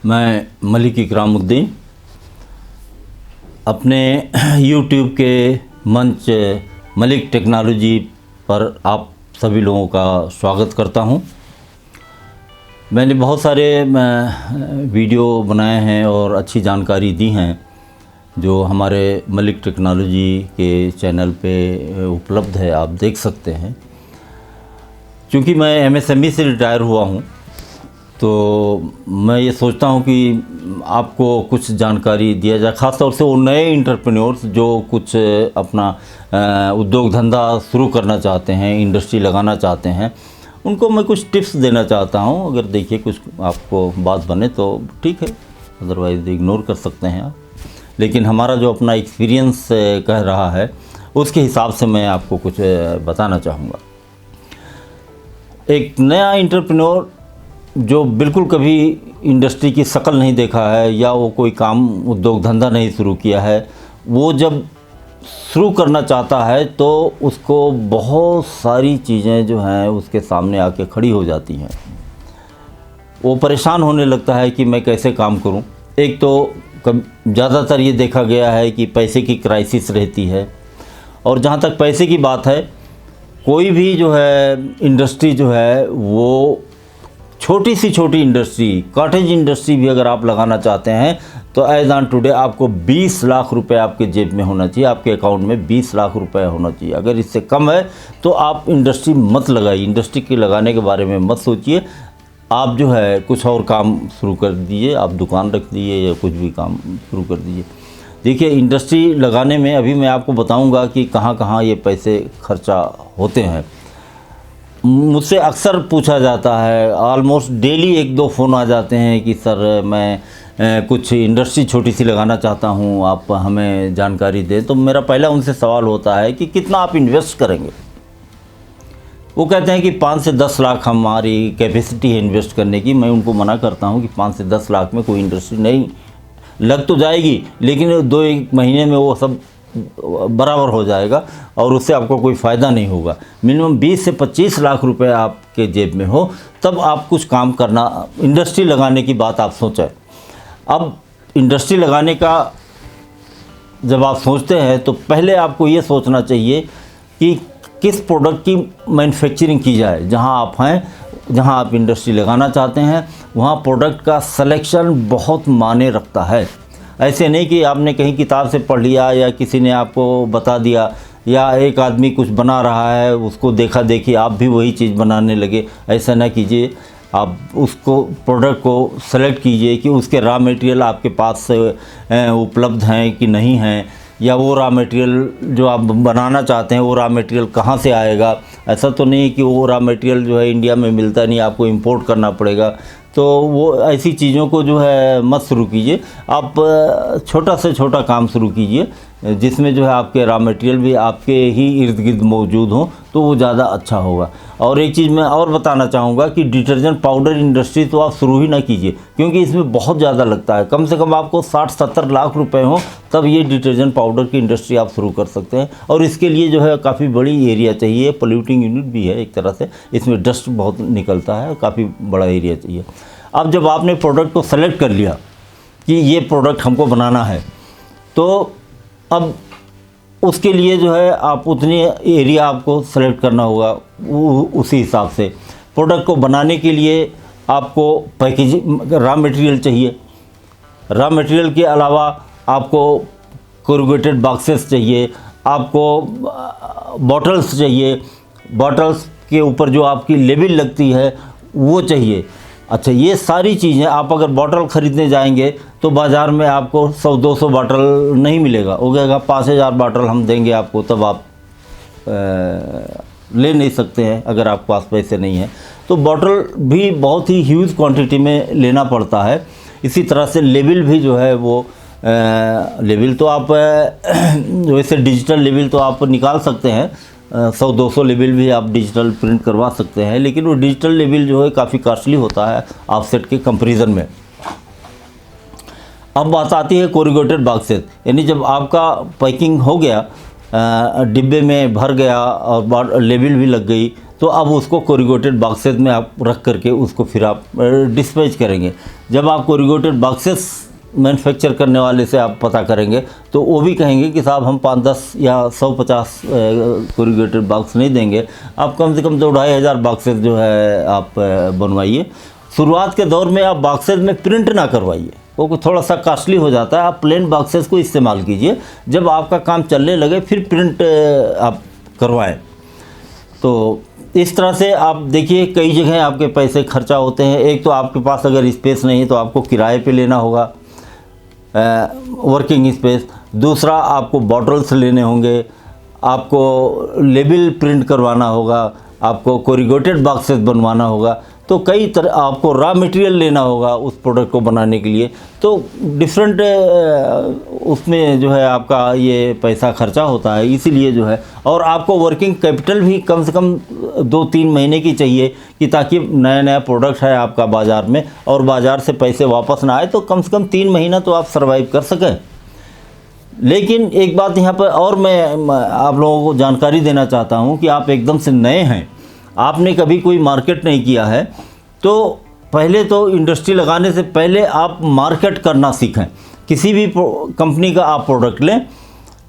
मैं मलिक इकरामुद्दीन अपने YouTube के मंच मलिक टेक्नोलॉजी पर आप सभी लोगों का स्वागत करता हूं। मैंने बहुत सारे वीडियो बनाए हैं और अच्छी जानकारी दी हैं जो हमारे मलिक टेक्नोलॉजी के चैनल पे उपलब्ध है, आप देख सकते हैं। क्योंकि मैं MSME से रिटायर हुआ हूं, तो मैं ये सोचता हूं कि आपको कुछ जानकारी दिया जाए, ख़ास तौर से वो नए एंटरप्रेन्योर्स जो कुछ अपना उद्योग धंधा शुरू करना चाहते हैं, इंडस्ट्री लगाना चाहते हैं, उनको मैं कुछ टिप्स देना चाहता हूं। अगर देखिए कुछ आपको बात बने तो ठीक है, अदरवाइज़ इग्नोर कर सकते हैं आप। लेकिन हमारा जो अपना एक्सपीरियंस कह रहा है उसके हिसाब से मैं आपको कुछ बताना चाहूँगा। एक नया एंटरप्रेन्योर जो बिल्कुल कभी इंडस्ट्री की शक्ल नहीं देखा है या वो कोई काम उद्योग धंधा नहीं शुरू किया है, वो जब शुरू करना चाहता है तो उसको बहुत सारी चीज़ें जो हैं उसके सामने आके खड़ी हो जाती हैं। वो परेशान होने लगता है कि मैं कैसे काम करूं। एक तो ज़्यादातर ये देखा गया है कि पैसे की क्राइसिस रहती है, और जहाँ तक पैसे की बात है, कोई भी जो है इंडस्ट्री जो है वो छोटी सी छोटी इंडस्ट्री, कॉटेज इंडस्ट्री भी अगर आप लगाना चाहते हैं तो एज ऑन टुडे आपको 20 लाख रुपए आपके जेब में होना चाहिए, आपके अकाउंट में 20 लाख रुपए होना चाहिए। अगर इससे कम है तो आप इंडस्ट्री मत लगाइए, इंडस्ट्री के लगाने के बारे में मत सोचिए। आप जो है कुछ और काम शुरू कर दीजिए, आप दुकान रख दीजिए या कुछ भी काम शुरू कर दीजिए। देखिए, इंडस्ट्री लगाने में अभी मैं आपको बताऊंगा कि कहाँ कहाँ ये पैसे खर्चा होते हैं। मुझसे अक्सर पूछा जाता है, ऑलमोस्ट डेली 1-2 फ़ोन आ जाते हैं कि सर मैं कुछ इंडस्ट्री छोटी सी लगाना चाहता हूँ, आप हमें जानकारी दें। तो मेरा पहला उनसे सवाल होता है कि कितना आप इन्वेस्ट करेंगे। वो कहते हैं कि 5 से 10 लाख हमारी कैपेसिटी है इन्वेस्ट करने की। मैं उनको मना करता हूँ कि 5 से 10 लाख में कोई इंडस्ट्री नहीं लग तो जाएगी, लेकिन 2-1 महीने में वो सब बराबर हो जाएगा और उससे आपको कोई फ़ायदा नहीं होगा। मिनिमम 20 से 25 लाख रुपए आपके जेब में हो तब आप कुछ काम करना, इंडस्ट्री लगाने की बात आप सोचें। अब इंडस्ट्री लगाने का जब आप सोचते हैं तो पहले आपको ये सोचना चाहिए कि किस प्रोडक्ट की मैन्युफैक्चरिंग की जाए। जहां आप हैं, जहां आप इंडस्ट्री लगाना चाहते हैं, वहां प्रोडक्ट का सिलेक्शन बहुत मायने रखता है। ऐसे नहीं कि आपने कहीं किताब से पढ़ लिया या किसी ने आपको बता दिया या एक आदमी कुछ बना रहा है उसको देखा देखी आप भी वही चीज़ बनाने लगे। ऐसा ना कीजिए। आप उसको प्रोडक्ट को सेलेक्ट कीजिए कि उसके रॉ मटेरियल आपके पास उपलब्ध हैं कि नहीं हैं, या वो रॉ मटेरियल जो आप बनाना चाहते हैं वो रॉ मटेरियल कहाँ से आएगा। ऐसा तो नहीं कि वो रॉ मटेरियल जो है इंडिया में मिलता नहीं, आपको इंपोर्ट करना पड़ेगा। तो वो ऐसी चीज़ों को जो है मत शुरू कीजिए। आप छोटा से छोटा काम शुरू कीजिए जिसमें जो है आपके रॉ मटेरियल भी आपके ही इर्द गिर्द मौजूद हों, तो वो ज़्यादा अच्छा होगा। और एक चीज़ मैं और बताना चाहूँगा कि डिटर्जेंट पाउडर इंडस्ट्री तो आप शुरू ही ना कीजिए, क्योंकि इसमें बहुत ज़्यादा लगता है। कम से कम आपको 60-70 लाख रुपए हों तब ये डिटर्जेंट पाउडर की इंडस्ट्री आप शुरू कर सकते हैं। और इसके लिए जो है काफ़ी बड़ी एरिया चाहिए, पोल्यूटिंग यूनिट भी है एक तरह से, इसमें डस्ट बहुत निकलता है, काफ़ी बड़ा एरिया चाहिए। अब जब आपने प्रोडक्ट को सेलेक्ट कर लिया कि ये प्रोडक्ट हमको बनाना है, तो अब उसके लिए जो है आप उतनी एरिया आपको सेलेक्ट करना होगा। उसी हिसाब से प्रोडक्ट को बनाने के लिए आपको पैकेजिंग रॉ मटेरियल चाहिए। रॉ मटेरियल के अलावा आपको कोरुगेटेड बॉक्सेस चाहिए, आपको बॉटल्स चाहिए, बॉटल्स के ऊपर जो आपकी लेबल लगती है वो चाहिए। अच्छा, ये सारी चीज़ें आप अगर बॉटल ख़रीदने जाएंगे तो बाज़ार में आपको 100-200 बॉटल नहीं मिलेगा, वो कहेगा 5000 बॉटल हम देंगे आपको, तब आप ले नहीं सकते हैं अगर आपके पास पैसे नहीं हैं। तो बॉटल भी बहुत ही ह्यूज क्वांटिटी में लेना पड़ता है। इसी तरह से लेबल भी जो है वो लेबल तो आप वैसे डिजिटल लेबल तो आप निकाल सकते हैं, 100-200 लेबल भी आप डिजिटल प्रिंट करवा सकते हैं, लेकिन वो डिजिटल लेबल जो है काफ़ी कॉस्टली होता है ऑफसेट के कंपैरिजन में। अब बात आती है कोरुगेटेड बॉक्सेस, यानी जब आपका पैकिंग हो गया, डिब्बे में भर गया और लेबल भी लग गई, तो अब उसको कोरुगेटेड बॉक्सेस में आप रख करके उसको फिर आप डिस्पैच करेंगे। जब आप कोरिगेटेड बॉक्सेस मैन्युफैक्चर करने वाले से आप पता करेंगे तो वो भी कहेंगे कि साहब हम 5-10 या 150 कोरिगेटेड बॉक्स नहीं देंगे, आप कम से कम 2-2,500 बॉक्सेस जो है आप बनवाइए। शुरुआत के दौर में आप बॉक्सेस में प्रिंट ना करवाइए, वो थोड़ा सा कॉस्टली हो जाता है। आप प्लेन बॉक्सेस को इस्तेमाल कीजिए, जब आपका काम चलने लगे फिर प्रिंट आप करवाएं। तो इस तरह से आप देखिए कई जगह आपके पैसे खर्चा होते हैं। एक तो आपके पास अगर स्पेस नहीं है तो आपको किराए पे लेना होगा वर्किंग स्पेस। दूसरा आपको बॉटल्स लेने होंगे, आपको लेबल प्रिंट करवाना होगा, आपको कोरिगेटेड बॉक्सेस बनवाना होगा। तो कई तरह आपको रॉ मटेरियल लेना होगा उस प्रोडक्ट को बनाने के लिए। तो डिफरेंट उसमें जो है आपका ये पैसा खर्चा होता है, इसीलिए जो है। और आपको वर्किंग कैपिटल भी कम से कम 2-3 महीने की चाहिए कि ताकि नया नया प्रोडक्ट है आपका बाज़ार में और बाज़ार से पैसे वापस ना आए, तो कम से कम 3 महीना तो आप सर्वाइव कर सकें। लेकिन एक बात यहाँ पर और मैं आप लोगों को जानकारी देना चाहता हूँ कि आप एकदम से नए हैं, आपने कभी कोई मार्केट नहीं किया है, तो पहले तो इंडस्ट्री लगाने से पहले आप मार्केट करना सीखें। किसी भी कंपनी का आप प्रोडक्ट लें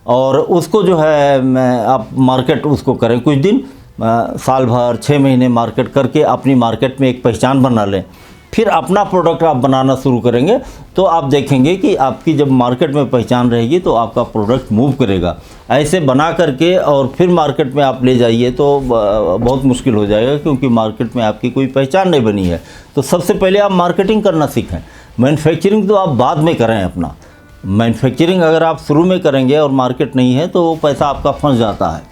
और उसको जो है आप मार्केट उसको करें कुछ दिन, साल भर 6 महीने मार्केट करके अपनी मार्केट में एक पहचान बना लें। फिर अपना प्रोडक्ट आप बनाना शुरू करेंगे तो आप देखेंगे कि आपकी जब मार्केट में पहचान रहेगी तो आपका प्रोडक्ट मूव करेगा। ऐसे बना करके और फिर मार्केट में आप ले जाइए तो बहुत मुश्किल हो जाएगा, क्योंकि मार्केट में आपकी कोई पहचान नहीं बनी है। तो सबसे पहले आप मार्केटिंग करना सीखें। मैन्युफैक्चरिंग तो आप बाद में करें अपना। मैन्युफैक्चरिंग अगर आप शुरू में करेंगे और मार्केट नहीं है तो वो पैसा आपका फंस जाता है।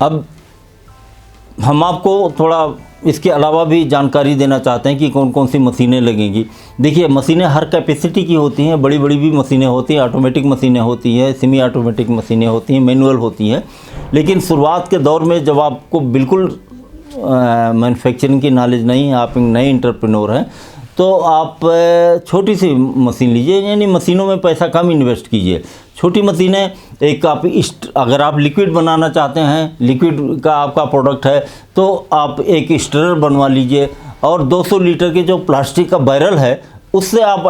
अब हम आपको थोड़ा इसके अलावा भी जानकारी देना चाहते हैं कि कौन कौन सी मशीनें लगेंगी। देखिए, मशीनें हर कैपेसिटी की होती हैं, बड़ी बड़ी भी मशीनें होती हैं, ऑटोमेटिक मशीनें होती हैं, सेमी ऑटोमेटिक मशीनें होती हैं, मैनुअल होती हैं। लेकिन शुरुआत के दौर में जब आपको बिल्कुल मैन्युफैक्चरिंग की नॉलेज नहीं है, आप एक नए एंटरप्रेन्योर हैं, तो आप छोटी सी मशीन लीजिए, यानी मशीनों में पैसा कम इन्वेस्ट कीजिए। छोटी मशीनें, एक आप अगर आप लिक्विड बनाना चाहते हैं, लिक्विड का आपका प्रोडक्ट है, तो आप एक स्टरर बनवा लीजिए और 200 लीटर के जो प्लास्टिक का बैरल है उससे आप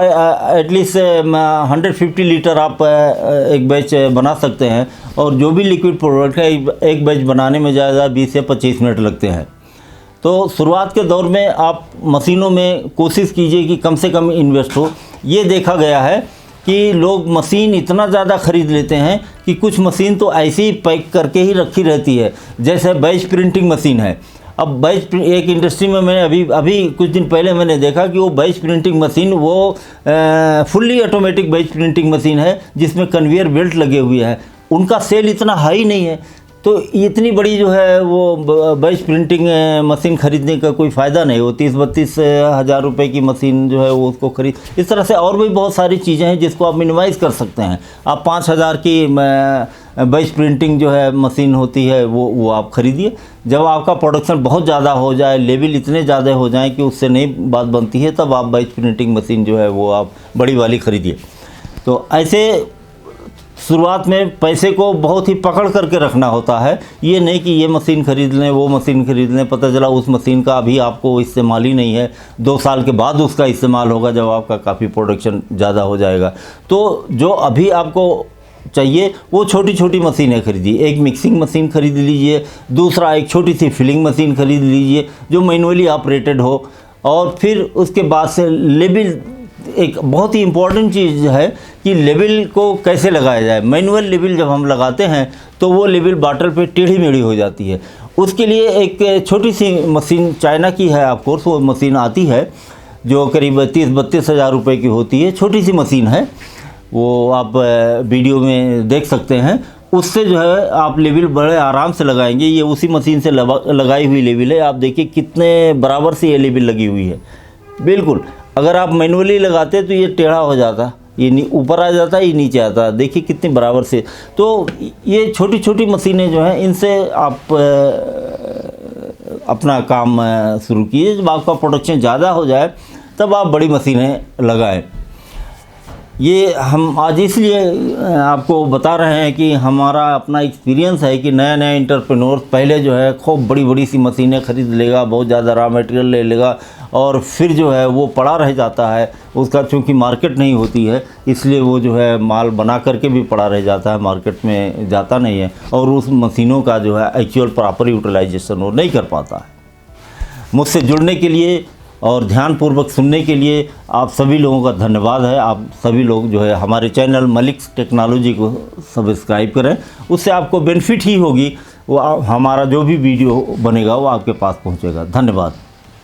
एटलीस्ट 150 लीटर आप एक बैच बना सकते हैं। और जो भी लिक्विड प्रोडक्ट है एक बैच बनाने में ज़्यादा 20 से 25 मिनट लगते हैं। तो शुरुआत के दौर में आप मशीनों में कोशिश कीजिए कि कम से कम इन्वेस्ट हो। ये देखा गया है कि लोग मशीन इतना ज़्यादा ख़रीद लेते हैं कि कुछ मशीन तो ऐसे ही पैक करके ही रखी रहती है। जैसे बैच प्रिंटिंग मशीन है। अब बैच एक इंडस्ट्री में मैंने अभी कुछ दिन पहले मैंने देखा कि वो बैच प्रिंटिंग मशीन वो fully automatic batch printing machine है जिसमें कन्वेयर बेल्ट लगे हुए हैं। उनका सेल इतना हाई नहीं है, तो इतनी बड़ी जो है वो बैच प्रिंटिंग मशीन खरीदने का कोई फ़ायदा नहीं। वो 30-32 हज़ार रुपये की मशीन जो है वो उसको खरीद। इस तरह से और भी बहुत सारी चीज़ें हैं जिसको आप मिनिमाइज़ कर सकते हैं। आप 5,000 की बैच प्रिंटिंग जो है मशीन होती है वो आप खरीदिए। जब आपका प्रोडक्शन बहुत ज़्यादा हो जाए, लेवल इतने ज़्यादा हो जाए कि उससे नहीं बात बनती है, तब आप बैच प्रिंटिंग मशीन जो है वो आप बड़ी वाली ख़रीदिए। तो ऐसे शुरुआत में पैसे को बहुत ही पकड़ करके रखना होता है। ये नहीं कि ये मशीन खरीद लें, वो मशीन खरीद लें, पता चला उस मशीन का अभी आपको इस्तेमाल ही नहीं है, 2 साल के बाद उसका इस्तेमाल होगा जब आपका काफ़ी प्रोडक्शन ज़्यादा हो जाएगा। तो जो अभी आपको चाहिए वो छोटी छोटी मशीनें खरीदिए। एक मिक्सिंग मशीन खरीद लीजिए, दूसरा एक छोटी सी फिलिंग मशीन खरीद लीजिए जो मैनुअली ऑपरेटेड हो। और फिर उसके बाद से लेबल, एक बहुत ही इम्पॉर्टेंट चीज़ है कि लेबल को कैसे लगाया जाए। मैनुअल लेबल जब हम लगाते हैं तो वो लेबल बॉटल पे टेढ़ी मेढ़ी हो जाती है। उसके लिए एक छोटी सी मशीन चाइना की है, ऑफ कोर्स वो मशीन आती है जो करीब 30-32 हज़ार रुपये की होती है। छोटी सी मशीन है, वो आप वीडियो में देख सकते हैं। उससे जो है आप लेबल बड़े आराम से लगाएंगे। ये उसी मशीन से लगाई हुई लेबल है। आप देखिए कितने बराबर से ये लेबल लगी हुई है, बिल्कुल। अगर आप मैनुअली लगाते तो ये टेढ़ा हो जाता, ये ऊपर आ जाता, ये नीचे आता। देखिए कितनी बराबर से। तो ये छोटी छोटी मशीनें जो हैं इनसे आप अपना काम शुरू कीजिए। जब आपका प्रोडक्शन ज़्यादा हो जाए तब आप बड़ी मशीनें लगाएं। ये हम आज इसलिए आपको बता रहे हैं कि हमारा अपना एक्सपीरियंस है कि नया नया एंटरप्रेन्योर पहले जो है खूब बड़ी बड़ी सी मशीनें ख़रीद लेगा, बहुत ज़्यादा रॉ मटेरियल ले लेगा और फिर जो है वो पड़ा रह जाता है। उसका चूँकि मार्केट नहीं होती है इसलिए वो जो है माल बना करके भी पड़ा रह जाता है, मार्केट में जाता नहीं है और उस मशीनों का जो है एक्चुअल प्रॉपर यूटिलाइजेशन वो नहीं कर पाता है। मुझसे जुड़ने के लिए और ध्यानपूर्वक सुनने के लिए आप सभी लोगों का धन्यवाद है। आप सभी लोग जो है हमारे चैनल मलिक्स टेक्नोलॉजी को सब्सक्राइब करें, उससे आपको बेनिफिट ही होगी। वो हमारा जो भी वीडियो बनेगा वो आपके पास पहुंचेगा। धन्यवाद।